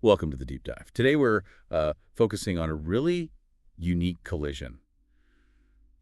Welcome to the Deep Dive. Today we're focusing on a really unique collision.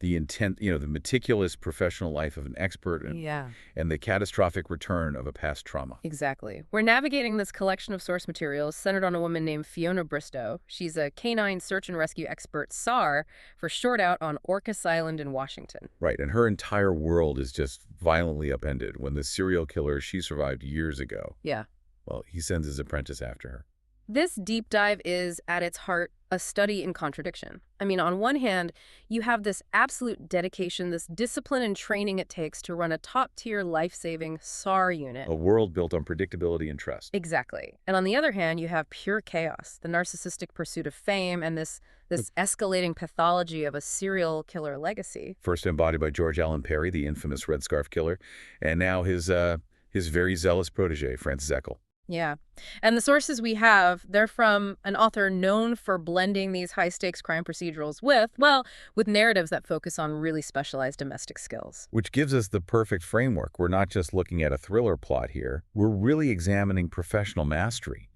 The intent, the meticulous professional life of an expert Yeah, and the catastrophic return of a past trauma. exactly. We're navigating this collection of source materials centered on a woman named Fiona Bristow. She's a canine search and rescue expert, SAR, for short out on Orcas Island in Washington. Right, and her entire world is just violently upended when the serial killer she survived years ago, Yeah. well, he sends his apprentice after her. This deep dive is, at its heart, a study in contradiction. I mean, on one hand, you have this absolute dedication, this discipline and training it takes to run a top-tier life-saving SAR unit. A world built on predictability and trust. Exactly. And on the other hand, you have pure chaos, the narcissistic pursuit of fame, and this escalating pathology of a serial killer legacy. First embodied by George Allen Perry, the infamous Red Scarf Killer, and now his very zealous protege, Francis Eckel. Yeah. And the sources we have, they're from an author known for blending these high-stakes crime procedurals with narratives that focus on really specialized domestic skills. Which gives us the perfect framework. We're not just looking at a thriller plot here. We're really examining professional mastery.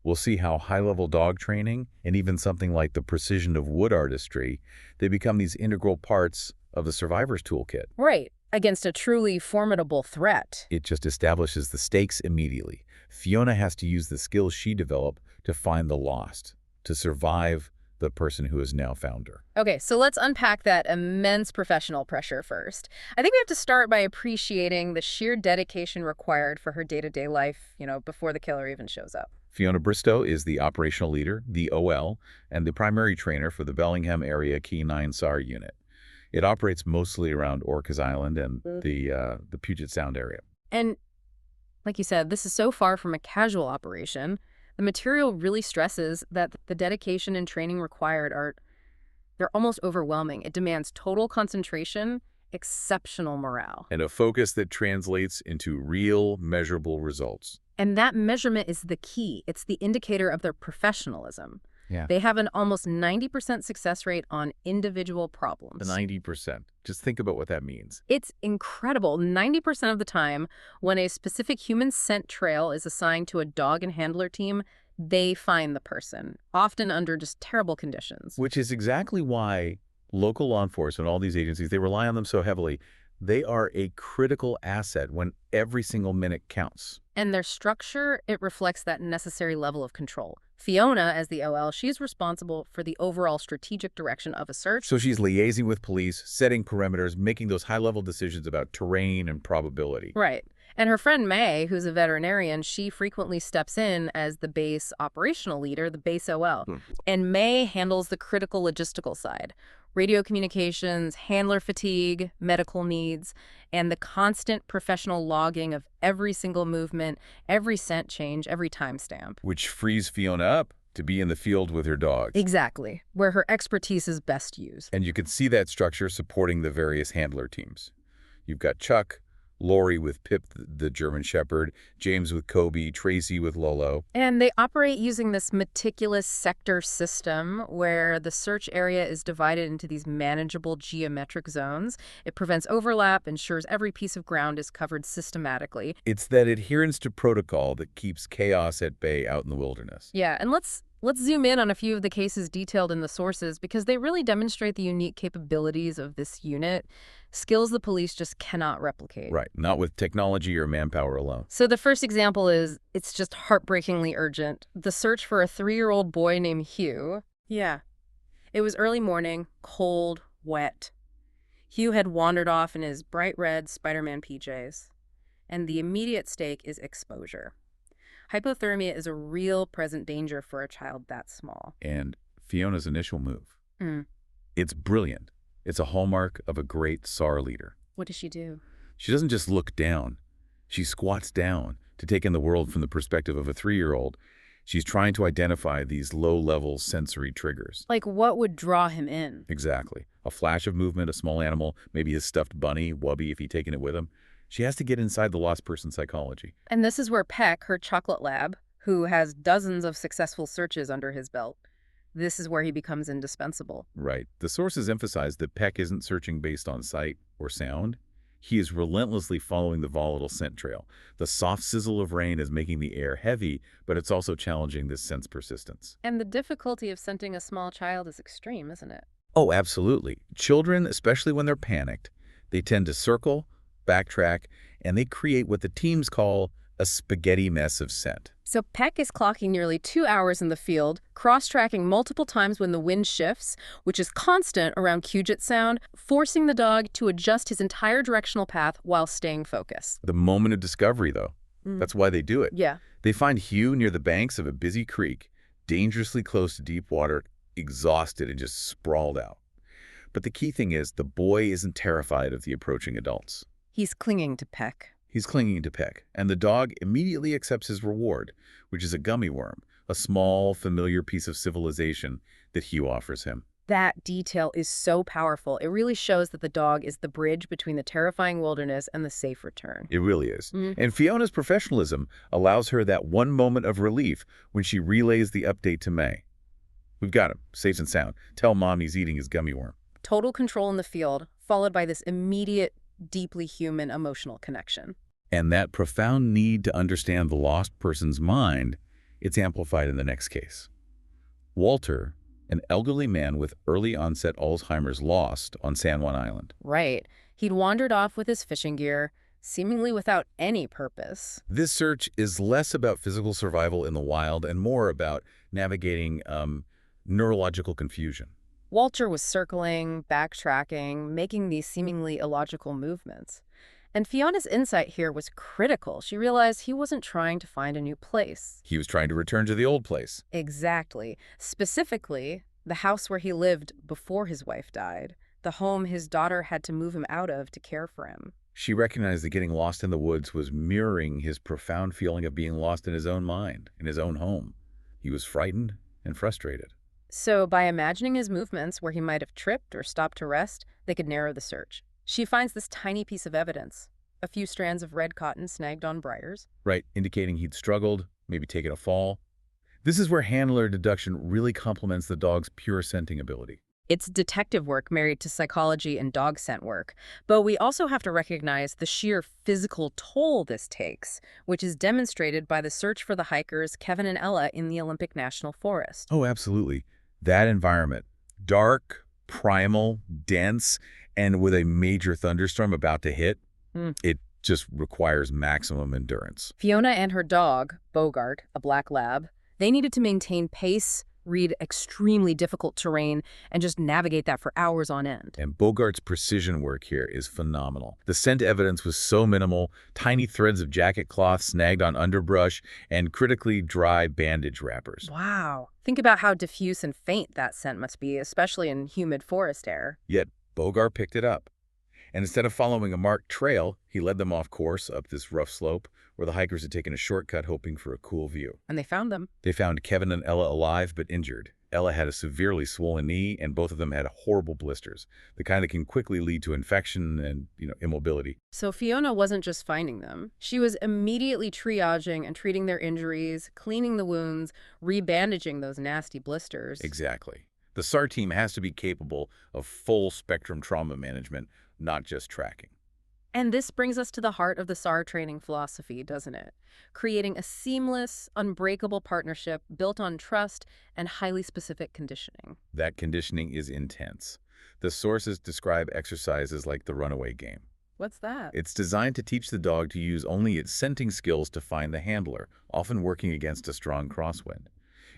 We'll see how high-level dog training and even something like the precision of wood artistry, they become these integral parts of the survivor's toolkit. Right. Against a truly formidable threat. It just establishes the stakes immediately. Fiona has to use the skills she developed to find the lost, to survive the person who has now found her. Okay, so let's unpack that immense professional pressure first. I think we have to start by appreciating the sheer dedication required for her day-to-day life, before the killer even shows up. Fiona Bristow is the operational leader, the OL, and the primary trainer for the Bellingham Area Canine SAR unit. It operates mostly around Orcas Island and the Puget Sound area. And like you said, this is so far from a casual operation. The material really stresses that the dedication and training required they're almost overwhelming. It demands total concentration, exceptional morale. And a focus that translates into real, measurable results. And that measurement is the key. It's the indicator of their professionalism. Yeah. They have an almost 90% success rate on individual problems. 90%. Just think about what that means. It's incredible. 90% of the time, when a specific human scent trail is assigned to a dog and handler team, they find the person, often under just terrible conditions. Which is exactly why local law enforcement, all these agencies, they rely on them so heavily. They are a critical asset when every single minute counts. And their structure, it reflects that necessary level of control. Fiona, as the OL, she's responsible for the overall strategic direction of a search. So she's liaising with police, setting perimeters, making those high-level decisions about terrain and probability. Right. And her friend May, who's a veterinarian, she frequently steps in as the base operational leader, the base OL. And May handles the critical logistical side. Radio communications, handler fatigue, medical needs, and the constant professional logging of every single movement, every scent change, every timestamp. Which frees Fiona up to be in the field with her dogs. Exactly, where her expertise is best used. And you can see that structure supporting the various handler teams. You've got Chuck, Lori with Pip, the German Shepherd, James with Kobe, Tracy with Lolo. And they operate using this meticulous sector system where the search area is divided into these manageable geometric zones. It prevents overlap, ensures every piece of ground is covered systematically. It's that adherence to protocol that keeps chaos at bay out in the wilderness. Yeah, and let's zoom in on a few of the cases detailed in the sources because they really demonstrate the unique capabilities of this unit, skills the police just cannot replicate. Right, not with technology or manpower alone. So the first example is, it's just heartbreakingly urgent. The search for a 3-year-old boy named Hugh. Yeah. It was early morning, cold, wet. Hugh had wandered off in his bright red Spider-Man PJs. And the immediate stake is exposure. Hypothermia is a real present danger for a child that small. And Fiona's initial move. It's brilliant. It's a hallmark of a great SAR leader. What does she do? She doesn't just look down. She squats down to take in the world from the perspective of a 3-year-old. She's trying to identify these low-level sensory triggers. Like what would draw him in? Exactly. A flash of movement, a small animal, maybe his stuffed bunny, Wubby if he'd taken it with him. She has to get inside the lost person's psychology. And this is where Peck, her chocolate lab, who has dozens of successful searches under his belt, this is where he becomes indispensable. Right. The sources emphasize that Peck isn't searching based on sight or sound. He is relentlessly following the volatile scent trail. The soft sizzle of rain is making the air heavy, but it's also challenging this scent's persistence. And the difficulty of scenting a small child is extreme, isn't it? Oh, absolutely. Children, especially when they're panicked, they tend to circle, backtrack, and they create what the teams call a spaghetti mess of scent. So Peck is clocking nearly 2 hours in the field, cross-tracking multiple times when the wind shifts, which is constant around Puget Sound, forcing the dog to adjust his entire directional path while staying focused. The moment of discovery, though. That's why they do it. Yeah. They find Hugh near the banks of a busy creek, dangerously close to deep water, exhausted and just sprawled out. But the key thing is, the boy isn't terrified of the approaching adults. He's clinging to Peck. He's clinging to Peck, and the dog immediately accepts his reward, which is a gummy worm, a small, familiar piece of civilization that Hugh offers him. That detail is so powerful. It really shows that the dog is the bridge between the terrifying wilderness and the safe return. It really is. And Fiona's professionalism allows her that one moment of relief when she relays the update to May. We've got him, safe and sound. Tell Mom he's eating his gummy worm. Total control in the field, followed by this immediate, deeply human emotional connection. And that profound need to understand the lost person's mind, it's amplified in the next case. Walter, an elderly man with early-onset Alzheimer's, lost on San Juan Island. Right. He'd wandered off with his fishing gear, seemingly without any purpose. This search is less about physical survival in the wild and more about navigating neurological confusion. Walter was circling, backtracking, making these seemingly illogical movements. And Fiona's insight here was critical. She realized he wasn't trying to find a new place. He was trying to return to the old place. Exactly. Specifically, the house where he lived before his wife died, the home his daughter had to move him out of to care for him. She recognized that getting lost in the woods was mirroring his profound feeling of being lost in his own mind, in his own home. He was frightened and frustrated. So by imagining his movements where he might have tripped or stopped to rest, they could narrow the search. She finds this tiny piece of evidence, a few strands of red cotton snagged on briars. Right, indicating he'd struggled, maybe taken a fall. This is where handler deduction really complements the dog's pure scenting ability. It's detective work married to psychology and dog scent work. But we also have to recognize the sheer physical toll this takes, which is demonstrated by the search for the hikers Kevin and Ella in the Olympic National Forest. Oh, absolutely. That environment, dark, primal, dense, and with a major thunderstorm about to hit, it just requires maximum endurance. Fiona and her dog, Bogart, a black lab, they needed to maintain pace, read extremely difficult terrain, and just navigate that for hours on end. And Bogart's precision work here is phenomenal. The scent evidence was so minimal, tiny threads of jacket cloth snagged on underbrush, and critically dry bandage wrappers. Wow. Think about how diffuse and faint that scent must be, especially in humid forest air. Yet Bogart picked it up. And instead of following a marked trail, he led them off course up this rough slope where the hikers had taken a shortcut hoping for a cool view. And they found them. They found Kevin and Ella alive but injured. Ella had a severely swollen knee, and both of them had horrible blisters, the kind that can quickly lead to infection and, immobility. So Fiona wasn't just finding them. She was immediately triaging and treating their injuries, cleaning the wounds, rebandaging those nasty blisters. Exactly. The SAR team has to be capable of full-spectrum trauma management, not just tracking. And this brings us to the heart of the SAR training philosophy, doesn't it? Creating a seamless, unbreakable partnership built on trust and highly specific conditioning. That conditioning is intense. The sources describe exercises like the runaway game. What's that? It's designed to teach the dog to use only its scenting skills to find the handler, often working against a strong crosswind.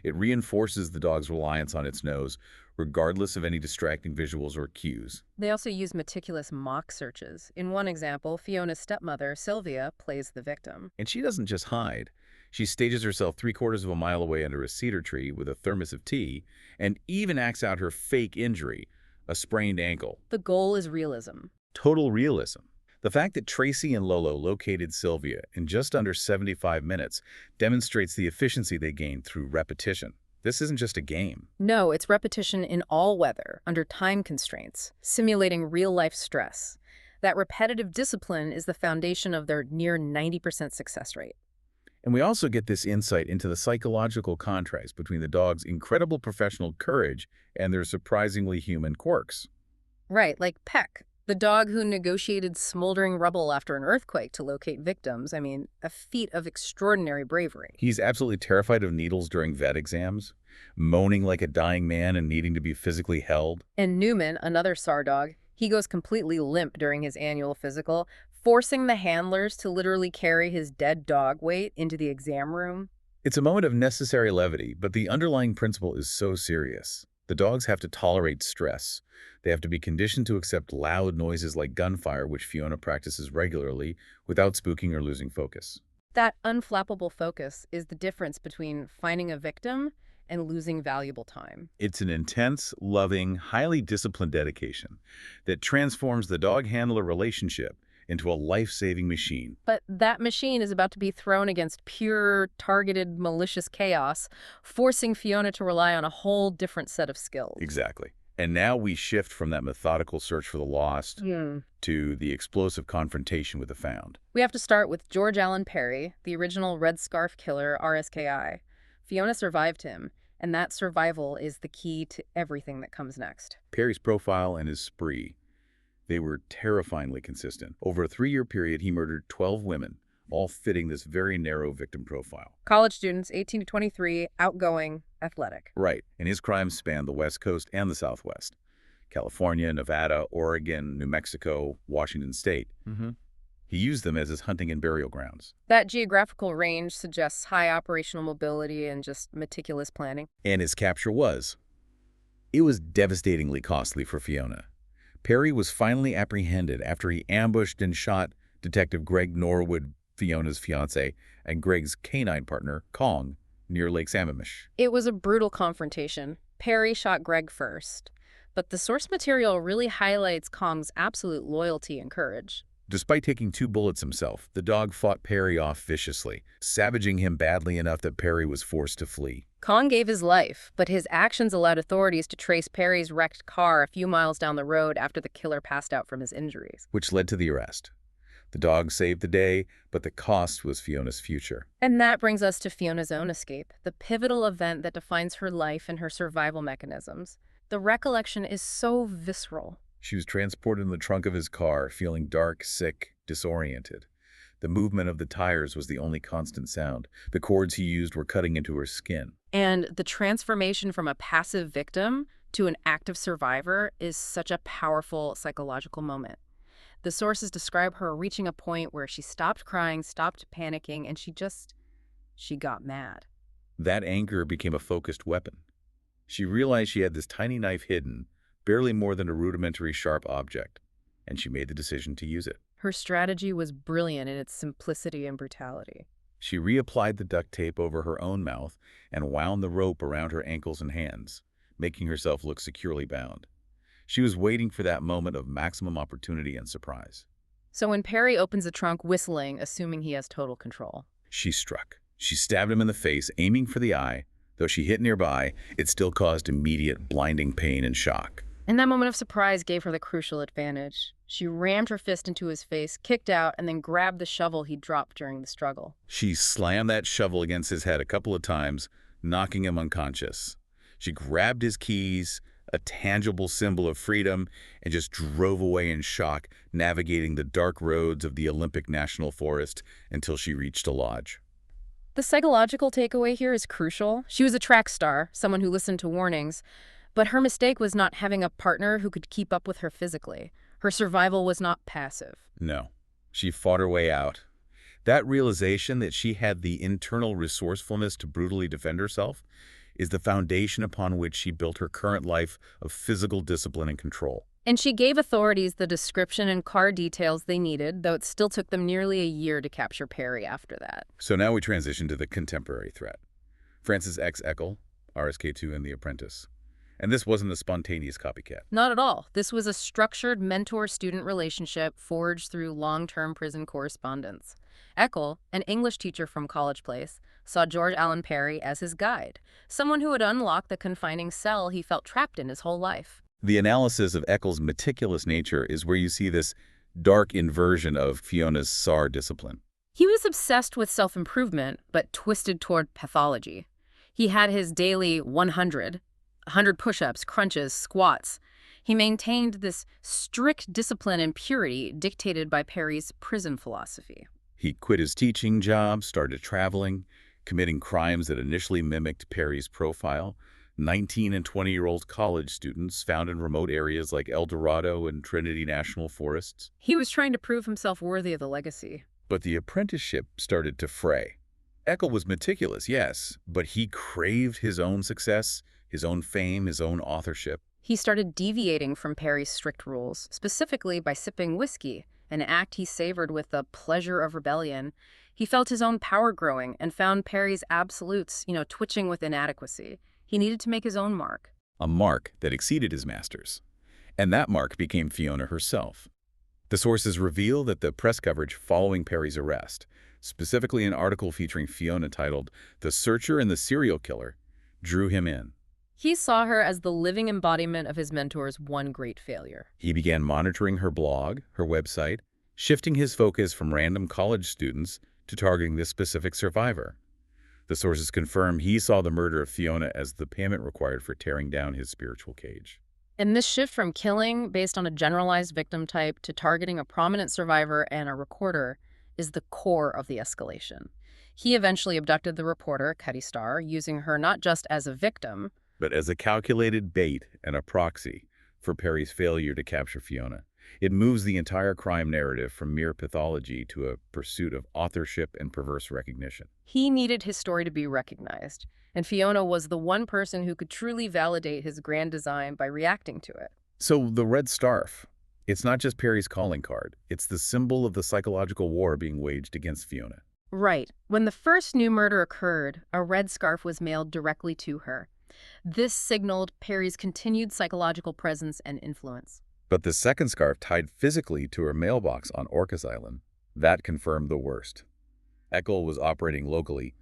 It reinforces the dog's reliance on its nose, regardless of any distracting visuals or cues. They also use meticulous mock searches. In one example, Fiona's stepmother, Sylvia, plays the victim. And she doesn't just hide. She stages herself 3/4 of a mile away under a cedar tree with a thermos of tea, and even acts out her fake injury, a sprained ankle. The goal is realism. Total realism. The fact that Tracy and Lolo located Sylvia in just under 75 minutes demonstrates the efficiency they gained through repetition. This isn't just a game. No, it's repetition in all weather, under time constraints, simulating real-life stress. That repetitive discipline is the foundation of their near 90% success rate. And we also get this insight into the psychological contrast between the dog's incredible professional courage and their surprisingly human quirks. Right, like Peck, The dog who negotiated smoldering rubble after an earthquake to locate victims. I mean, a feat of extraordinary bravery. He's absolutely terrified of needles during vet exams, moaning like a dying man and needing to be physically held. And Newman, another SAR dog, he goes completely limp during his annual physical, forcing the handlers to literally carry his dead dog weight into the exam room. It's a moment of necessary levity, but the underlying principle is so serious. The dogs have to tolerate stress. They have to be conditioned to accept loud noises like gunfire, which Fiona practices regularly, without spooking or losing focus. That unflappable focus is the difference between finding a victim and losing valuable time. It's an intense, loving, highly disciplined dedication that transforms the dog-handler relationship into a life-saving machine. But that machine is about to be thrown against pure, targeted, malicious chaos, forcing Fiona to rely on a whole different set of skills. Exactly. And now we shift from that methodical search for the lost to the explosive confrontation with the found. We have to start with George Allen Perry, the original Red Scarf Killer, RSKI. Fiona survived him, and that survival is the key to everything that comes next. Perry's profile and his spree, they were terrifyingly consistent. Over a 3-year period, he murdered 12 women, all fitting this very narrow victim profile. College students, 18 to 23, outgoing, athletic. Right, and his crimes spanned the West Coast and the Southwest. California, Nevada, Oregon, New Mexico, Washington State. He used them as his hunting and burial grounds. That geographical range suggests high operational mobility and just meticulous planning. And his capture was. It was devastatingly costly for Fiona. Perry was finally apprehended after he ambushed and shot Detective Greg Norwood, Fiona's fiancé, and Greg's canine partner, Kong, near Lake Sammamish. It was a brutal confrontation. Perry shot Greg first, but the source material really highlights Kong's absolute loyalty and courage. Despite taking 2 bullets himself, the dog fought Perry off viciously, savaging him badly enough that Perry was forced to flee. Kong gave his life, but his actions allowed authorities to trace Perry's wrecked car a few miles down the road after the killer passed out from his injuries. Which led to the arrest. The dog saved the day, but the cost was Fiona's future. And that brings us to Fiona's own escape, the pivotal event that defines her life and her survival mechanisms. The recollection is so visceral. She was transported in the trunk of his car, feeling dark, sick, disoriented. The movement of the tires was the only constant sound. The cords he used were cutting into her skin. And the transformation from a passive victim to an active survivor is such a powerful psychological moment. The sources describe her reaching a point where she stopped crying, stopped panicking, and she got mad. That anger became a focused weapon. She realized she had this tiny knife hidden, barely more than a rudimentary sharp object, and she made the decision to use it. Her strategy was brilliant in its simplicity and brutality. She reapplied the duct tape over her own mouth and wound the rope around her ankles and hands, making herself look securely bound. She was waiting for that moment of maximum opportunity and surprise. So when Perry opens the trunk whistling, assuming he has total control, she struck. She stabbed him in the face, aiming for the eye. Though she hit nearby, it still caused immediate, blinding pain and shock. And that moment of surprise gave her the crucial advantage. She rammed her fist into his face, kicked out, and then grabbed the shovel he dropped during the struggle. She slammed that shovel against his head a couple of times, knocking him unconscious. She grabbed his keys, a tangible symbol of freedom, and just drove away in shock, navigating the dark roads of the Olympic National Forest until she reached a lodge. The psychological takeaway here is crucial. She was a track star, someone who listened to warnings, but her mistake was not having a partner who could keep up with her physically. Her survival was not passive. No, she fought her way out. That realization that she had the internal resourcefulness to brutally defend herself is the foundation upon which she built her current life of physical discipline and control. And she gave authorities the description and car details they needed, though it still took them nearly a year to capture Perry after that. So now we transition to the contemporary threat. Francis X. Eckel, RSK2 and The Apprentice. And this wasn't a spontaneous copycat. Not at all. This was a structured mentor-student relationship forged through long-term prison correspondence. Eckel, an English teacher from College Place, saw George Allen Perry as his guide, someone who would unlock the confining cell he felt trapped in his whole life. The analysis of Eckel's meticulous nature is where you see this dark inversion of Fiona's SAR discipline. He was obsessed with self-improvement, but twisted toward pathology. He had his daily 100 push-ups, crunches, squats. He maintained this strict discipline and purity dictated by Perry's prison philosophy. He quit his teaching job, started traveling, committing crimes that initially mimicked Perry's profile. 19 and 20-year-old college students found in remote areas like El Dorado and Trinity National Forests. He was trying to prove himself worthy of the legacy. But the apprenticeship started to fray. Eckel was meticulous, yes, but he craved his own success, his own fame, his own authorship. He started deviating from Perry's strict rules, specifically by sipping whiskey, an act he savored with the pleasure of rebellion. He felt his own power growing and found Perry's absolutes, twitching with inadequacy. He needed to make his own mark. A mark that exceeded his master's. And that mark became Fiona herself. The sources reveal that the press coverage following Perry's arrest, specifically an article featuring Fiona titled "The Searcher and the Serial Killer," drew him in. He saw her as the living embodiment of his mentor's one great failure. He began monitoring her blog, her website, shifting his focus from random college students to targeting this specific survivor. The sources confirm he saw the murder of Fiona as the payment required for tearing down his spiritual cage. And this shift from killing based on a generalized victim type to targeting a prominent survivor and a recorder is the core of the escalation. He eventually abducted the reporter, Cutty Starr, using her not just as a victim, but as a calculated bait and a proxy for Perry's failure to capture Fiona. It moves the entire crime narrative from mere pathology to a pursuit of authorship and perverse recognition. He needed his story to be recognized, and Fiona was the one person who could truly validate his grand design by reacting to it. So the red scarf, it's not just Perry's calling card. It's the symbol of the psychological war being waged against Fiona. Right. When the first new murder occurred, a red scarf was mailed directly to her. This signaled Perry's continued psychological presence and influence. But the second scarf tied physically to her mailbox on Orcas Island, that confirmed the worst. Eckel was operating locally,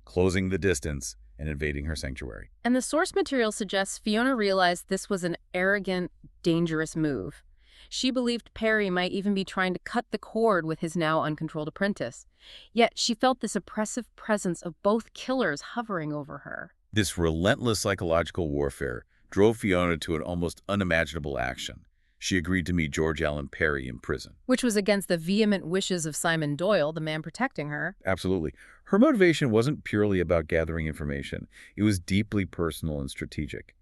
closing the distance and invading her sanctuary. And the source material suggests Fiona realized this was an arrogant, dangerous move. She believed Perry might even be trying to cut the cord with his now uncontrolled apprentice. Yet she felt this oppressive presence of both killers hovering over her. This relentless psychological warfare drove Fiona to an almost unimaginable action. She agreed to meet George Allen Perry in prison. Which was against the vehement wishes of Simon Doyle, the man protecting her. Absolutely. Her motivation wasn't purely about gathering information. It was deeply personal and strategic.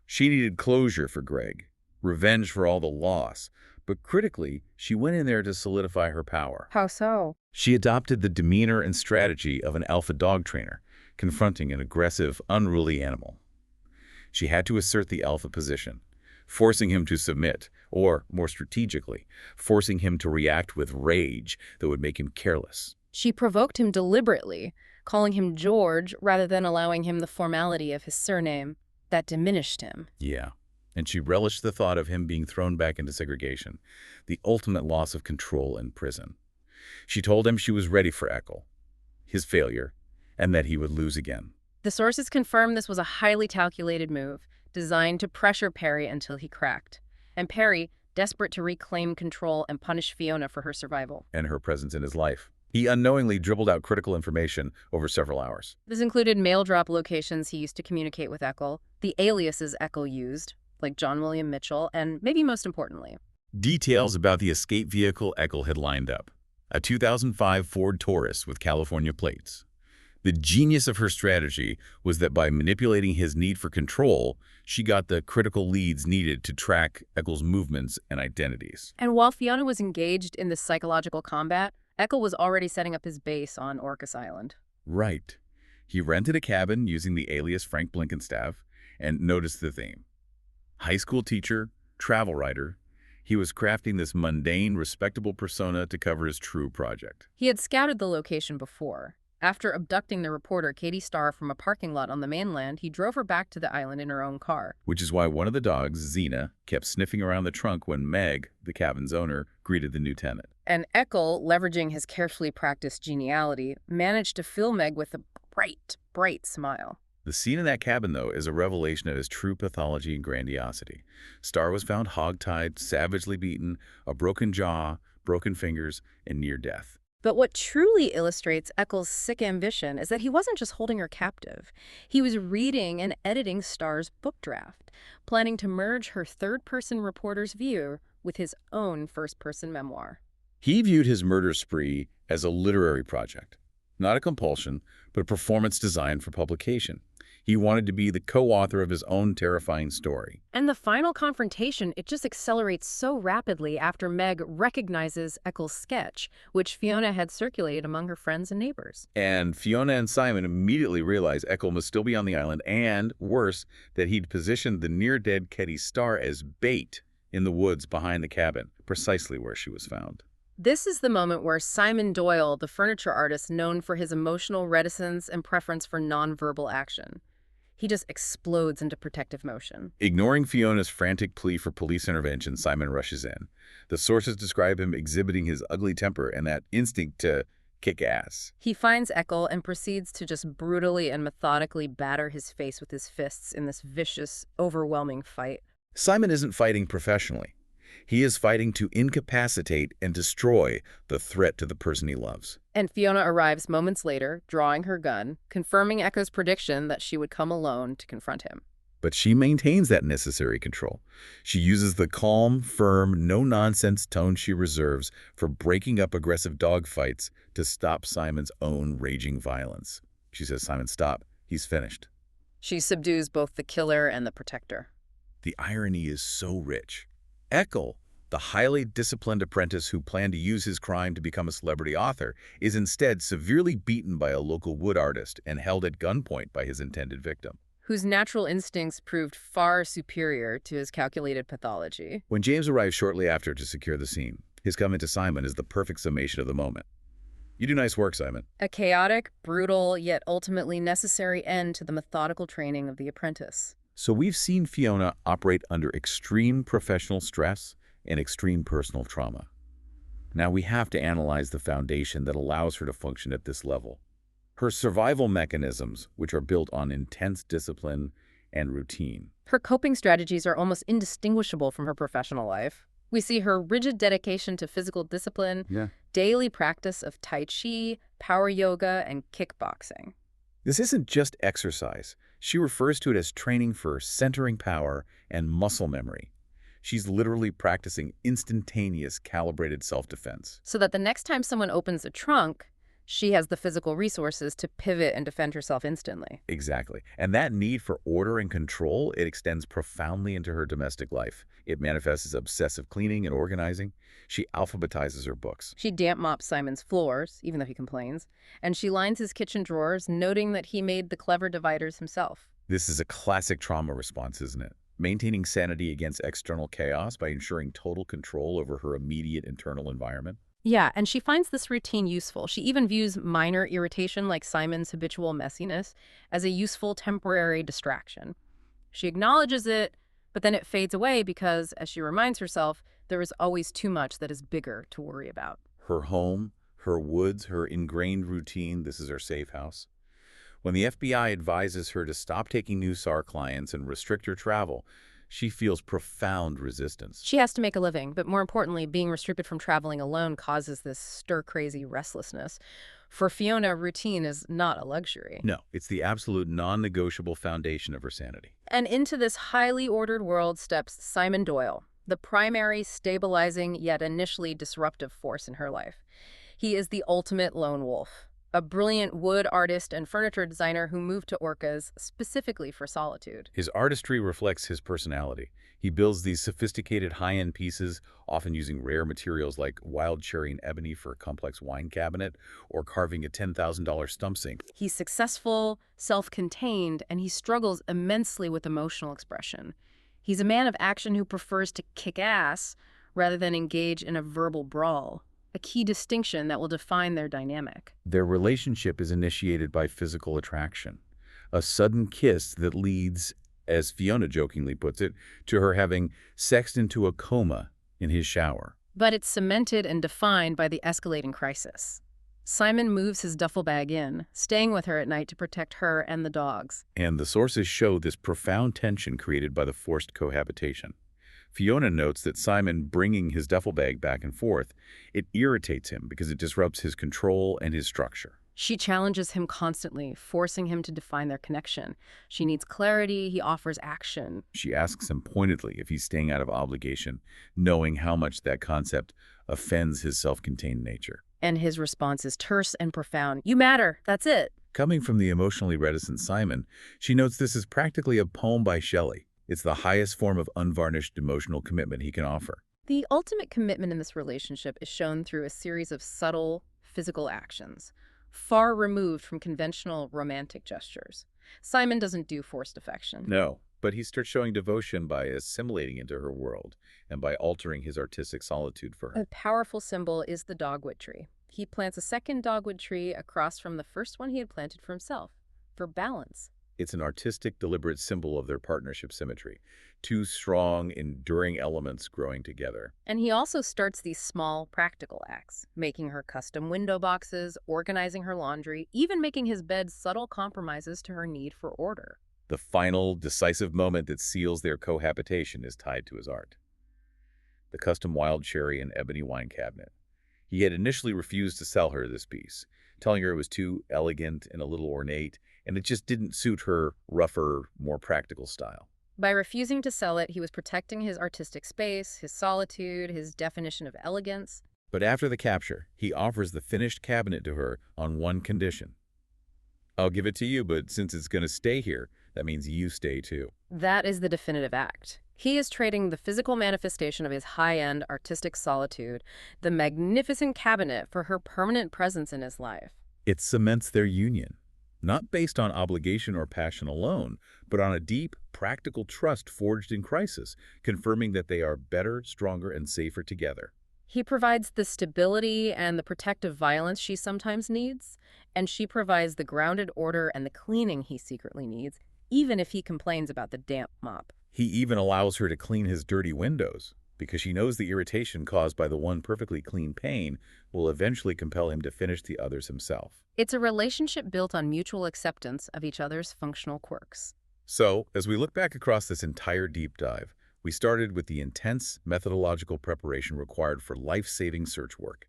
She needed closure for Greg, revenge for all the loss. But critically, she went in there to solidify her power. How so? She adopted the demeanor and strategy of an alpha dog trainer, confronting an aggressive, unruly animal. She had to assert the alpha position, forcing him to submit, or, more strategically, forcing him to react with rage that would make him careless. She provoked him deliberately, calling him George rather than allowing him the formality of his surname. That diminished him. Yeah, and she relished the thought of him being thrown back into segregation, the ultimate loss of control in prison. She told him she was ready for Eckel, his failure, and that he would lose again. The sources confirm this was a highly calculated move, designed to pressure Perry until he cracked. And Perry, desperate to reclaim control and punish Fiona for her survival. And her presence in his life. He unknowingly dribbled out critical information over several hours. This included mail drop locations he used to communicate with Eckel, the aliases Eckel used, like John William Mitchell, and maybe most importantly, details about the escape vehicle Eckel had lined up, a 2005 Ford Taurus with California plates. The genius of her strategy was that by manipulating his need for control, she got the critical leads needed to track Eckel's movements and identities. And while Fiona was engaged in this psychological combat, Eckel was already setting up his base on Orcas Island. Right. He rented a cabin using the alias Frank Blinkenstaff and noticed the theme. High school teacher, travel writer, he was crafting this mundane, respectable persona to cover his true project. He had scouted the location before. After abducting the reporter Katie Starr from a parking lot on the mainland, he drove her back to the island in her own car. Which is why one of the dogs, Xena, kept sniffing around the trunk when Meg, the cabin's owner, greeted the new tenant. And Eckel, leveraging his carefully practiced geniality, managed to fill Meg with a bright, bright smile. The scene in that cabin, though, is a revelation of his true pathology and grandiosity. Starr was found hogtied, savagely beaten, a broken jaw, broken fingers, and near death. But what truly illustrates Eccles' sick ambition is that he wasn't just holding her captive. He was reading and editing Starr's book draft, planning to merge her third-person reporter's view with his own first-person memoir. He viewed his murder spree as a literary project, not a compulsion, but a performance designed for publication. He wanted to be the co-author of his own terrifying story. And the final confrontation, it just accelerates so rapidly after Meg recognizes Eccles' sketch, which Fiona had circulated among her friends and neighbors. And Fiona and Simon immediately realize Eccles must still be on the island, and, worse, that he'd positioned the near-dead Ketty Starr as bait in the woods behind the cabin, precisely where she was found. This is the moment where Simon Doyle, the furniture artist known for his emotional reticence and preference for nonverbal action, he just explodes into protective motion. Ignoring Fiona's frantic plea for police intervention, Simon rushes in. The sources describe him exhibiting his ugly temper and that instinct to kick ass. He finds Eccles and proceeds to just brutally and methodically batter his face with his fists in this vicious, overwhelming fight. Simon isn't fighting professionally. He is fighting to incapacitate and destroy the threat to the person he loves. And Fiona arrives moments later, drawing her gun, confirming Eccles' prediction that she would come alone to confront him. But she maintains that necessary control. She uses the calm, firm, no-nonsense tone she reserves for breaking up aggressive dogfights to stop Simon's own raging violence. She says, "Simon, stop. He's finished." She subdues both the killer and the protector. The irony is so rich. Eccles, the highly disciplined apprentice who planned to use his crime to become a celebrity author, is instead severely beaten by a local wood artist and held at gunpoint by his intended victim, whose natural instincts proved far superior to his calculated pathology. When James arrives shortly after to secure the scene, his comment to Simon is the perfect summation of the moment. "You do nice work, Simon." A chaotic, brutal, yet ultimately necessary end to the methodical training of the apprentice. So we've seen Fiona operate under extreme professional stress and extreme personal trauma. Now we have to analyze the foundation that allows her to function at this level. Her survival mechanisms, which are built on intense discipline and routine. Her coping strategies are almost indistinguishable from her professional life. We see her rigid dedication to physical discipline, daily practice of Tai Chi, power yoga, and kickboxing. This isn't just exercise. She refers to it as training for centering power and muscle memory. She's literally practicing instantaneous, calibrated self-defense. So that the next time someone opens a trunk, she has the physical resources to pivot and defend herself instantly. Exactly. And that need for order and control, it extends profoundly into her domestic life. It manifests as obsessive cleaning and organizing. She alphabetizes her books. She damp mops Simon's floors, even though he complains, and she lines his kitchen drawers, noting that he made the clever dividers himself. This is a classic trauma response, isn't it? Maintaining sanity against external chaos by ensuring total control over her immediate internal environment. Yeah, and she finds this routine useful. She even views minor irritation like Simon's habitual messiness as a useful temporary distraction. She acknowledges it, but then it fades away because, as she reminds herself, there is always too much that is bigger to worry about. Her home, her woods, her ingrained routine, this is her safe house. When the FBI advises her to stop taking new SAR clients and restrict her travel, she feels profound resistance. She has to make a living, but more importantly, being restricted from traveling alone causes this stir-crazy restlessness. For Fiona, routine is not a luxury. No, it's the absolute non-negotiable foundation of her sanity. And into this highly ordered world steps Simon Doyle, the primary stabilizing yet initially disruptive force in her life. He is the ultimate lone wolf, a brilliant wood artist and furniture designer who moved to Orcas specifically for solitude. His artistry reflects his personality. He builds these sophisticated high-end pieces, often using rare materials like wild cherry and ebony for a complex wine cabinet, or carving a $10,000 stump sink. He's successful, self-contained, and he struggles immensely with emotional expression. He's a man of action who prefers to kick ass rather than engage in a verbal brawl, a key distinction that will define their dynamic. Their relationship is initiated by physical attraction, a sudden kiss that leads, as Fiona jokingly puts it, to her having sexed into a coma in his shower. But it's cemented and defined by the escalating crisis. Simon moves his duffel bag in, staying with her at night to protect her and the dogs. And the sources show this profound tension created by the forced cohabitation. Fiona notes that Simon bringing his duffel bag back and forth, it irritates him because it disrupts his control and his structure. She challenges him constantly, forcing him to define their connection. She needs clarity, he offers action. She asks him pointedly if he's staying out of obligation, knowing how much that concept offends his self-contained nature. And his response is terse and profound. You matter, that's it. Coming from the emotionally reticent Simon, she notes this is practically a poem by Shelley. It's the highest form of unvarnished emotional commitment he can offer. The ultimate commitment in this relationship is shown through a series of subtle, physical actions, far removed from conventional romantic gestures. Simon doesn't do forced affection. No, but he starts showing devotion by assimilating into her world and by altering his artistic solitude for her. A powerful symbol is the dogwood tree. He plants a second dogwood tree across from the first one he had planted for himself, for balance. It's an artistic, deliberate symbol of their partnership symmetry. Two strong, enduring elements growing together. And he also starts these small, practical acts, making her custom window boxes, organizing her laundry, even making his bed subtle compromises to her need for order. The final, decisive moment that seals their cohabitation is tied to his art. The custom wild cherry and ebony wine cabinet. He had initially refused to sell her this piece, telling her it was too elegant and a little ornate, and it just didn't suit her rougher, more practical style. By refusing to sell it, he was protecting his artistic space, his solitude, his definition of elegance. But after the capture, he offers the finished cabinet to her on one condition. I'll give it to you, but since it's going to stay here, that means you stay too. That is the definitive act. He is trading the physical manifestation of his high-end artistic solitude, the magnificent cabinet, for her permanent presence in his life. It cements their union, not based on obligation or passion alone, but on a deep, practical trust forged in crisis, confirming that they are better, stronger, and safer together. He provides the stability and the protective violence she sometimes needs, and she provides the grounded order and the cleaning he secretly needs, even if he complains about the damp mop. He even allows her to clean his dirty windows, because she knows the irritation caused by the one perfectly clean pane will eventually compel him to finish the others himself. It's a relationship built on mutual acceptance of each other's functional quirks. So, as we look back across this entire deep dive, we started with the intense methodological preparation required for life-saving search work.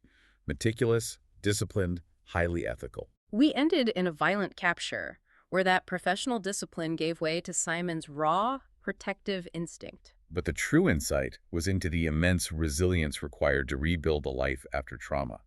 Meticulous, disciplined, highly ethical. We ended in a violent capture, where that professional discipline gave way to Simon's raw, protective instinct. But the true insight was into the immense resilience required to rebuild a life after trauma.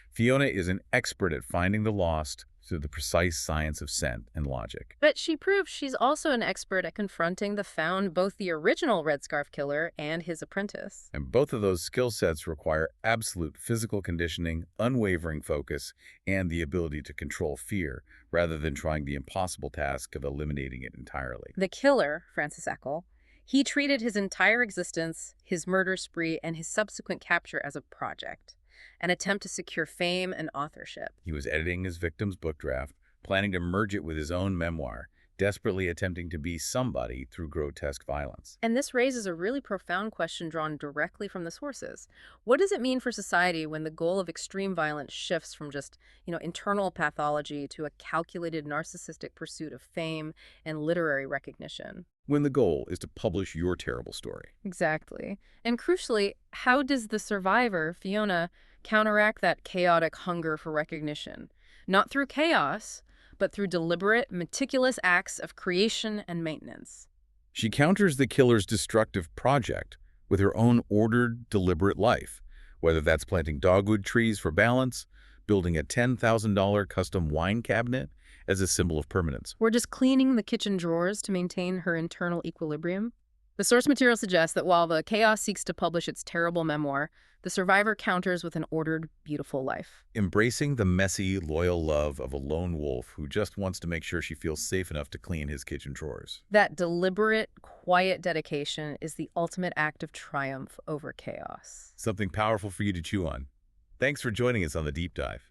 Fiona is an expert at finding the lost through the precise science of scent and logic. But she proves she's also an expert at confronting the found, both the original Red Scarf Killer and his apprentice. And both of those skill sets require absolute physical conditioning, unwavering focus, and the ability to control fear, rather than trying the impossible task of eliminating it entirely. The killer, Francis Eckel, he treated his entire existence, his murder spree, and his subsequent capture as a project, an attempt to secure fame and authorship. He was editing his victim's book draft, planning to merge it with his own memoir, desperately attempting to be somebody through grotesque violence. And this raises a really profound question drawn directly from the sources. What does it mean for society when the goal of extreme violence shifts from just, internal pathology to a calculated narcissistic pursuit of fame and literary recognition? When the goal is to publish your terrible story. Exactly. And crucially, how does the survivor, Fiona, counteract that chaotic hunger for recognition? Not through chaos, but through deliberate, meticulous acts of creation and maintenance. She counters the killer's destructive project with her own ordered, deliberate life, whether that's planting dogwood trees for balance, building a $10,000 custom wine cabinet as a symbol of permanence. Or just cleaning the kitchen drawers to maintain her internal equilibrium. The source material suggests that while the chaos seeks to publish its terrible memoir, the survivor counters with an ordered, beautiful life. Embracing the messy, loyal love of a lone wolf who just wants to make sure she feels safe enough to clean his kitchen drawers. That deliberate, quiet dedication is the ultimate act of triumph over chaos. Something powerful for you to chew on. Thanks for joining us on The Deep Dive.